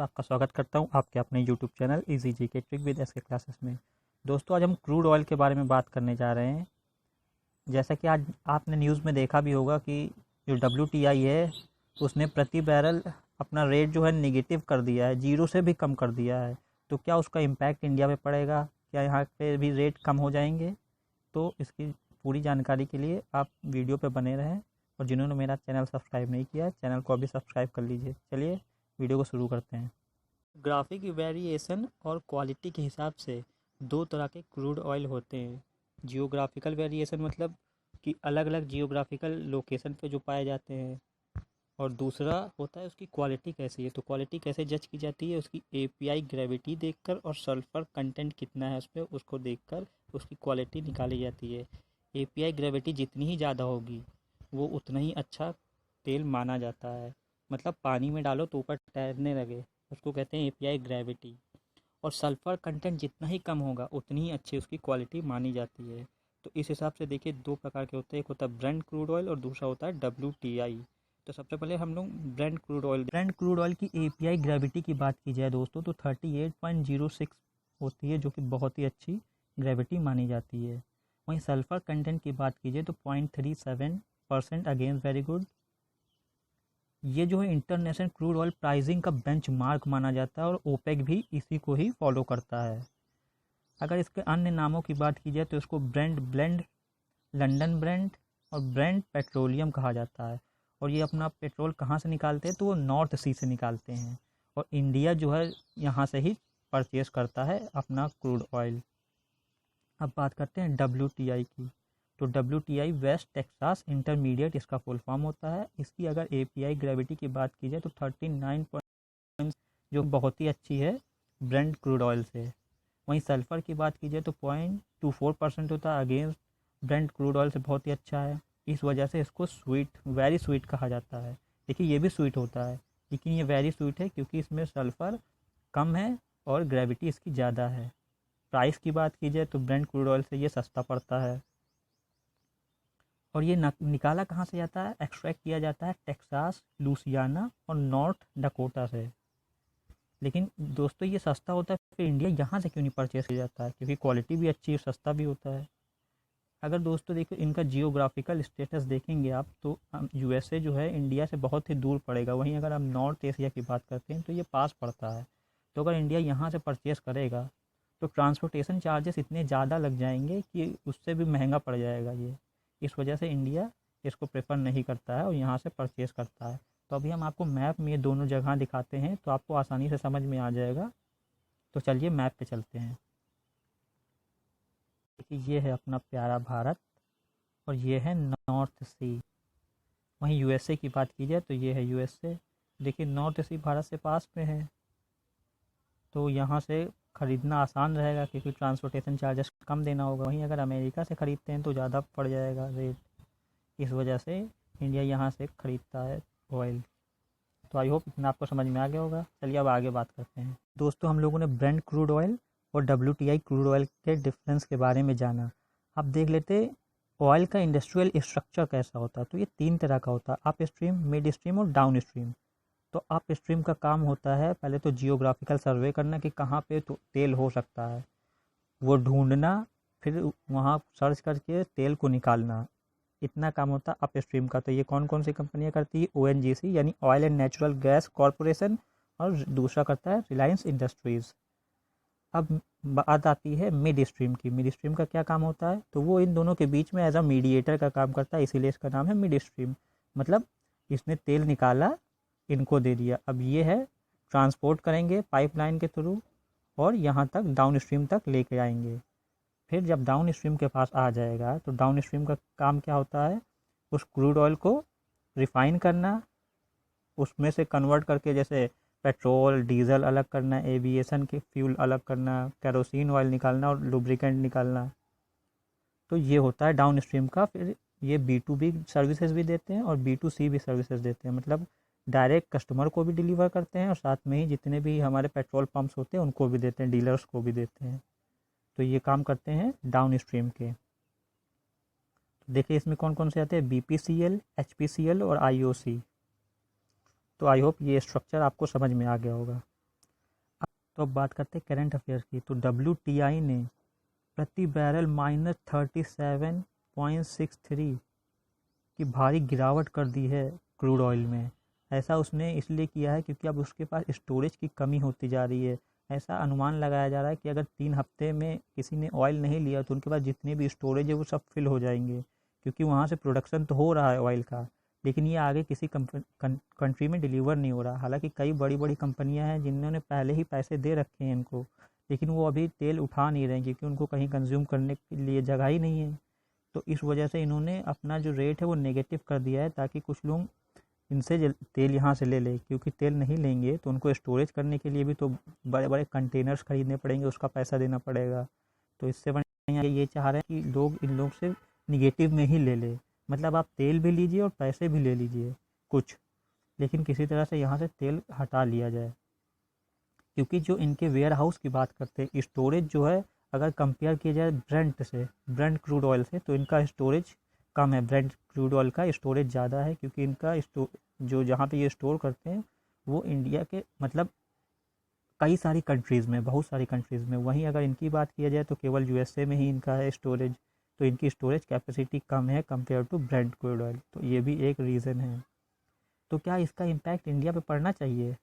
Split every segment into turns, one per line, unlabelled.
आपका स्वागत करता हूं आपके अपने YouTube channel easy GK trick with SK classes में। दोस्तों, आज हम क्रूड ऑयल के बारे में बात करने जा रहे हैं। जैसा कि आज आपने न्यूज़ में देखा भी होगा कि जो WTI है उसने प्रति बैरल अपना रेट जो है नेगेटिव कर दिया है, जीरो से भी कम कर दिया है। तो क्या उसका इम्पैक्ट इंडिया में पड़ेगा? क्या यहाँ पे भी रेट कम हो जाएंगे? तो इसकी पूरी जानकारी के लिए आप वीडियो पे बने रहें, और जिन्होंने मेरा चैनल सब्सक्राइब नहीं किया है चैनल को अभी सब्सक्राइब कर लीजिए। चलिए वीडियो को शुरू करते हैं। ग्राफिक वेरिएशन और क्वालिटी के हिसाब से दो तरह के क्रूड ऑयल होते हैं। जियोग्राफिकल वेरिएशन मतलब कि अलग अलग जियोग्राफिकल लोकेशन पे जो पाए जाते हैं, और दूसरा होता है उसकी क्वालिटी कैसी है। तो क्वालिटी कैसे जज की जाती है? उसकी एपीआई ग्रेविटी देखकर और सल्फर कंटेंट कितना है उसमें, उसको देखकर उसकी क्वालिटी निकाली जाती है। एपीआई ग्रेविटी जितनी ही ज़्यादा होगी वो उतना ही अच्छा तेल माना जाता है। मतलब पानी में डालो तो ऊपर तैरने लगे, उसको कहते हैं एपीआई ग्रेविटी। और सल्फ़र कंटेंट जितना ही कम होगा उतनी ही अच्छी उसकी क्वालिटी मानी जाती है। तो इस हिसाब से देखिए दो प्रकार के होते हैं, एक होता है ब्रेंट क्रूड ऑयल और दूसरा होता है WTI। तो सबसे पहले हम लोग ब्रेंट क्रूड ऑयल की एपीआई ग्रेविटी की बात की जाए दोस्तों, तो 38.06 होती है, जो कि बहुत ही अच्छी ग्रेविटी मानी जाती है। वहीं सल्फ़र कंटेंट की बात कीजिए तो 0.37%, अगेंस्ट वेरी गुड। ये जो है इंटरनेशनल क्रूड ऑयल प्राइसिंग का बेंचमार्क माना जाता है, और ओपेक भी इसी को ही फॉलो करता है। अगर इसके अन्य नामों की बात की जाए तो इसको ब्रेंट ब्लेंड, लंदन ब्रेंट और ब्रेंट पेट्रोलियम कहा जाता है। और ये अपना पेट्रोल कहाँ से निकालते हैं? तो वो नॉर्थ सी से निकालते हैं, और इंडिया जो है यहाँ से ही परचेस करता है अपना क्रूड ऑयल। अब बात करते हैं WTI की। तो WTI वेस्ट टेक्सास इंटरमीडिएट इसका फुल फॉर्म होता है। इसकी अगर एपीआई ग्रेविटी की बात की जाए तो 39, जो बहुत ही अच्छी है ब्रेंट क्रूड ऑयल से। वहीं सल्फ़र की बात की जाए तो 0.24% होता है, अगेंस्ट ब्रेंट क्रूड ऑयल से बहुत ही अच्छा है। इस वजह से इसको स्वीट, वेरी स्वीट कहा जाता है। देखिए ये भी स्वीट होता है, लेकिन ये वेरी स्वीट है क्योंकि इसमें सल्फ़र कम है और ग्रेविटी इसकी ज़्यादा है। प्राइस की बात की जाए तो ब्रेंट क्रूड ऑयल से ये सस्ता पड़ता है। और ये निकाला कहाँ से जाता है? एक्सट्रैक्ट किया जाता है टेक्सास, लुसियाना और नॉर्थ डकोटा से। लेकिन दोस्तों ये सस्ता होता है, फिर इंडिया यहाँ से क्यों नहीं परचेस किया जाता है? क्योंकि क्वालिटी भी अच्छी है, सस्ता भी होता है। अगर दोस्तों देखो इनका जियोग्राफिकल स्टेटस देखेंगे आप, तो USA जो है इंडिया से बहुत ही दूर पड़ेगा। वहीं अगर हम नॉर्थ एशिया की बात करते हैं तो ये पास पड़ता है। तो अगर इंडिया यहाँ से परचेस करेगा तो ट्रांसपोर्टेशन चार्जेस इतने ज़्यादा लग जाएंगे कि उससे भी महंगा पड़ जाएगा ये। इस वजह से इंडिया इसको प्रेफर नहीं करता है और यहाँ से परचेस करता है। तो अभी हम आपको मैप में ये दोनों जगह दिखाते हैं तो आपको आसानी से समझ में आ जाएगा। तो चलिए मैप पे चलते हैं। देखिए ये है अपना प्यारा भारत, और ये है नॉर्थ सी। वहीं USA की बात की जाए तो ये है USA। देखिए नॉर्थ सी भारत से पास में है, तो यहाँ से ख़रीदना आसान रहेगा क्योंकि ट्रांसपोर्टेशन चार्जेस कम देना होगा। वहीं अगर अमेरिका से ख़रीदते हैं तो ज़्यादा पड़ जाएगा रेट। इस वजह से इंडिया यहाँ से ख़रीदता है ऑयल। तो आई होप इतना आपको समझ में आ गया होगा। चलिए अब आगे बात करते हैं। दोस्तों, हम लोगों ने ब्रेंट क्रूड ऑयल और WTI क्रूड ऑयल के डिफरेंस के बारे में जाना। अब देख लेते ऑयल का इंडस्ट्रियल स्ट्रक्चर कैसा होता है। तो ये 3 तरह का होता है, अप स्ट्रीम, मिड स्ट्रीम और डाउन स्ट्रीम। तो अप स्ट्रीम का काम होता है पहले तो जियोग्राफिकल सर्वे करना कि कहाँ पे तो तेल हो सकता है, वो ढूंढना, फिर वहाँ सर्च करके तेल को निकालना। इतना काम होता है अप स्ट्रीम का। तो ये कौन कौन सी कंपनियां करती है? ONGC यानी oil and natural gas corporation, और दूसरा करता है रिलायंस इंडस्ट्रीज़। अब बात आती है मिड स्ट्रीम की। मिड स्ट्रीम का क्या काम होता है? तो वो इन दोनों के बीच में एज अ मीडिएटर का काम करता है, इसीलिए इसका नाम है मिड स्ट्रीम। मतलब इसने तेल निकाला, इनको दे दिया, अब ये है ट्रांसपोर्ट करेंगे पाइपलाइन के थ्रू और यहाँ तक डाउन स्ट्रीम तक लेके आएंगे। फिर जब डाउन स्ट्रीम के पास आ जाएगा तो डाउन स्ट्रीम का काम क्या होता है? उस क्रूड ऑयल को रिफ़ाइन करना, उसमें से कन्वर्ट करके जैसे पेट्रोल डीजल अलग करना, एविएशन के फ्यूल अलग करना, केरोसिन ऑयल निकालना और लुब्रिकेंट निकालना। तो ये होता है डाउन स्ट्रीम का। फिर ये B2B सर्विसेज भी देते हैं और B2C भी सर्विसेज देते हैं। मतलब डायरेक्ट कस्टमर को भी डिलीवर करते हैं और साथ में ही जितने भी हमारे पेट्रोल पंप्स होते हैं उनको भी देते हैं, डीलर्स को भी देते हैं। तो ये काम करते हैं डाउन स्ट्रीम के। तो देखिए इसमें कौन कौन से आते हैं, BPCL, HPCL और IOC। तो आई होप ये स्ट्रक्चर आपको समझ में आ गया होगा। तो अब बात करते हैं करंट अफेयर की। तो WTI ने प्रति बैरल -37.63 की भारी गिरावट कर दी है क्रूड ऑयल में। ऐसा उसने इसलिए किया है क्योंकि अब उसके पास स्टोरेज की कमी होती जा रही है। ऐसा अनुमान लगाया जा रहा है कि अगर 3 हफ्ते में किसी ने ऑयल नहीं लिया तो उनके पास जितने भी स्टोरेज है वो सब फिल हो जाएंगे, क्योंकि वहाँ से प्रोडक्शन तो हो रहा है ऑयल का, लेकिन ये आगे किसी कंट्री में डिलीवर नहीं हो रहा। हालांकि कई बड़ी बड़ी कंपनियां हैं जिन्होंने पहले ही पैसे दे रखे हैं इनको, लेकिन वो अभी तेल उठा नहीं रहे हैं क्योंकि उनको कहीं कंज्यूम करने के लिए जगह ही नहीं है। तो इस वजह से इन्होंने अपना जो रेट है वो नेगेटिव कर दिया है, ताकि कुछ लोग इनसे तेल यहाँ से ले लें, क्योंकि तेल नहीं लेंगे तो उनको स्टोरेज करने के लिए भी तो बड़े बड़े कंटेनर्स खरीदने पड़ेंगे, उसका पैसा देना पड़ेगा। तो इससे बढ़िया ये चाह रहे हैं कि लोग इन लोग से निगेटिव में ही ले ले, मतलब आप तेल भी लीजिए और पैसे भी ले लीजिए कुछ, लेकिन किसी तरह से यहाँ से तेल हटा लिया जाए। क्योंकि जो इनके वेयर हाउस की बात करते हैं, स्टोरेज जो है अगर कंपेयर किया जाए ब्रेंट क्रूड ऑयल से, तो इनका स्टोरेज कम है। ब्रेंट क्रूड ऑयल का स्टोरेज ज़्यादा है, क्योंकि इनका जो जहाँ पे ये स्टोर करते हैं वो इंडिया के मतलब कई सारी कंट्रीज़ में, बहुत सारी कंट्रीज़ में। वहीं अगर इनकी बात किया जाए तो केवल USA में ही इनका है स्टोरेज, तो इनकी स्टोरेज कैपेसिटी कम है compare to Brent crude oil. तो ये भी एक रीज़न है। तो क्या इसका इम्पैक्ट इंडिया पे पड़ना चाहिए?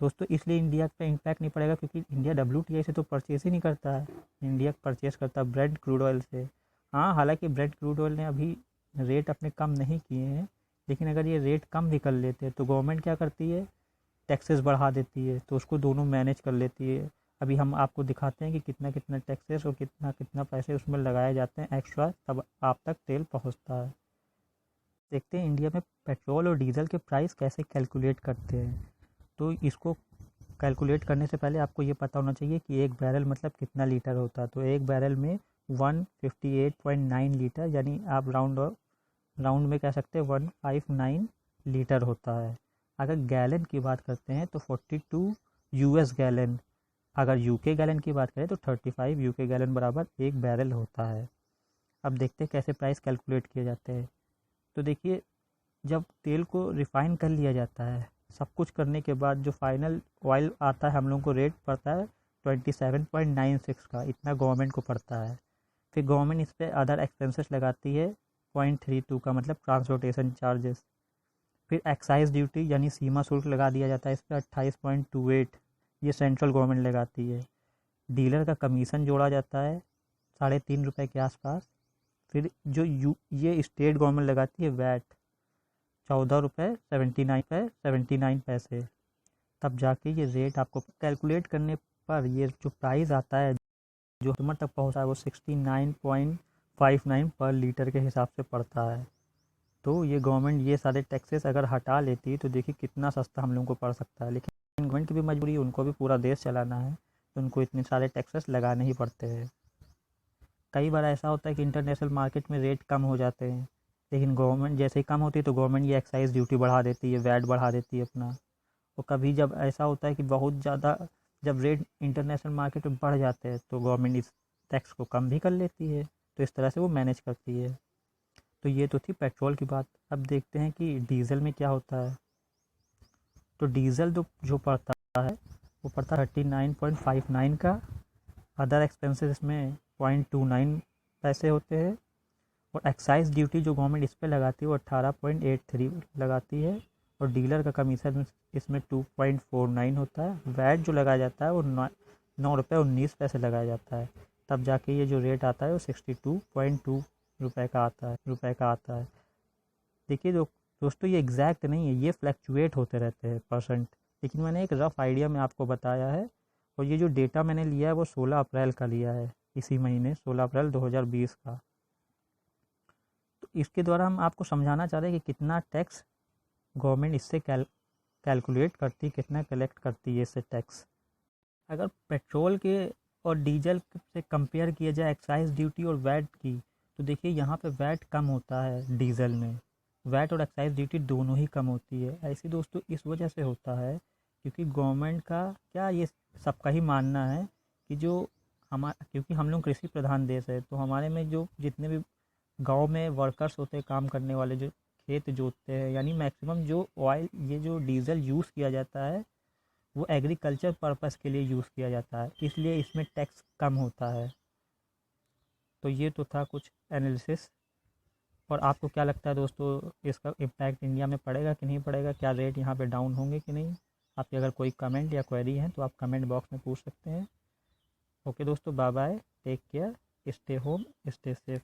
दोस्तों इसलिए इंडिया पे इम्पैक्ट नहीं पड़ेगा क्योंकि इंडिया WTI से तो परचेस ही नहीं करता है, इंडिया परचेस करता है ब्रेंट क्रूड ऑयल से। हाँ, हालांकि ब्रेंट क्रूड ऑयल ने अभी रेट अपने कम नहीं किए हैं, लेकिन अगर ये रेट कम भी कर लेते हैं तो गवर्नमेंट क्या करती है, टैक्सेस बढ़ा देती है, तो उसको दोनों मैनेज कर लेती है। अभी हम आपको दिखाते हैं कि कितना कितना टैक्सेस और कितना कितना पैसे उसमें लगाए जाते हैं एक्स्ट्रा, तब आप तक तेल पहुँचता है। देखते हैं इंडिया में पेट्रोल और डीजल के प्राइस कैसे कैलकुलेट करते हैं। तो इसको कैलकुलेट करने से पहले आपको ये पता होना चाहिए कि एक बैरल मतलब कितना लीटर होता है। तो एक बैरल में 158.9 लीटर, यानी आप राउंड में कह सकते हैं 159 लीटर होता है। अगर गैलन की बात करते हैं तो 42 US गैलन, अगर UK गैलन की बात करें तो 35 UK गैलन बराबर एक बैरल होता है। अब देखते हैं कैसे प्राइस कैलकुलेट किए जाते हैं। तो देखिए, जब तेल को रिफ़ाइन कर लिया जाता है, सब कुछ करने के बाद जो फाइनल ऑयल आता है हम लोगों को रेट पड़ता है 27.96 का, इतना गवर्नमेंट को पड़ता है। फिर गवर्नमेंट इस पर अदर एक्सपेंसेस लगाती है 0.32 का, मतलब ट्रांसपोर्टेशन चार्जेस। फिर एक्साइज ड्यूटी यानी सीमा शुल्क लगा दिया जाता है इस पर 28.28, ये सेंट्रल गवर्नमेंट लगाती है। डीलर का कमीशन जोड़ा जाता है 3.5 रुपये के आसपास। फिर जो ये स्टेट गवर्नमेंट लगाती है वैट 14 रुपये 79 तब जाके ये रेट आपको कैलकुलेट करने पर ये जो प्राइस आता है जो कस्टमर तक पहुंचा है वो 69.59 पर लीटर के हिसाब से पड़ता है। तो ये गवर्नमेंट ये सारे टैक्सेस अगर हटा लेती तो देखिए कितना सस्ता हम लोगों को पड़ सकता है, लेकिन गवर्नमेंट की भी मजबूरी है, उनको भी पूरा देश चलाना है, तो उनको इतने सारे टैक्सेस लगाने ही पड़ते हैं। कई बार ऐसा होता है कि इंटरनेशनल मार्केट में रेट कम हो जाते हैं, लेकिन गवर्नमेंट जैसे ही कम होती है तो गवर्नमेंट ये एक्साइज ड्यूटी बढ़ा देती है, वैट बढ़ा देती है अपना। और कभी जब ऐसा होता है कि बहुत ज़्यादा जब रेट इंटरनेशनल मार्केट में बढ़ जाते हैं तो गवर्नमेंट इस टैक्स को कम भी कर लेती है। तो इस तरह से वो मैनेज करती है। तो ये तो थी पेट्रोल की बात। अब देखते हैं कि डीजल में क्या होता है। तो डीजल जो पड़ता है वो पड़ता है 39.59 का। अदर एक्सपेंसेस इसमें 0.29 पैसे होते हैं। और एक्साइज ड्यूटी जो गवर्नमेंट इस पर लगाती है वो 18.83 लगाती है। और डीलर का कमीशन इसमें 2.49 होता है। वैट जो लगाया जाता है वो 9 रुपये 19 पैसे लगाया जाता है। तब जाके ये जो रेट आता है वो 62.2 रुपये का आता है। देखिए दोस्तों ये एग्जैक्ट नहीं है, ये फ्लैक्चुएट होते रहते हैं परसेंट, लेकिन मैंने एक रफ़ आइडिया में आपको बताया है। और ये जो डेटा मैंने लिया है वो 16 अप्रैल का लिया है, इसी महीने 16 अप्रैल 2020 का। तो इसके द्वारा हम आपको समझाना चाह रहे हैं कि कितना टैक्स गवर्नमेंट इससे कैलकुलेट करती, कितना कलेक्ट करती है इससे टैक्स। अगर पेट्रोल के और डीजल से कंपेयर किया जाए एक्साइज ड्यूटी और वैट की, तो देखिए यहाँ पे वैट कम होता है डीजल में। वैट और एक्साइज ड्यूटी दोनों ही कम होती है। ऐसी दोस्तों इस वजह से होता है क्योंकि गवर्नमेंट का क्या ये सबका ही मानना है कि जो क्योंकि हम लोग कृषि प्रधान देश है, तो हमारे में जो जितने भी गांव में वर्कर्स होते हैं, काम करने वाले जो खेत जोतते हैं, यानी मैक्सिमम जो ऑयल, ये जो डीजल यूज़ किया जाता है वो एग्रीकल्चर पर्पस के लिए यूज़ किया जाता है, इसलिए इसमें टैक्स कम होता है। तो ये तो था कुछ एनालिसिस। और आपको क्या लगता है दोस्तों, इसका इम्पैक्ट इंडिया में पड़ेगा कि नहीं पड़ेगा, क्या रेट यहाँ पे डाउन होंगे कि नहीं? आपके अगर कोई कमेंट या क्वेरी है तो आप कमेंट बॉक्स में पूछ सकते हैं। ओके दोस्तों, bye bye, take care, stay home, stay safe.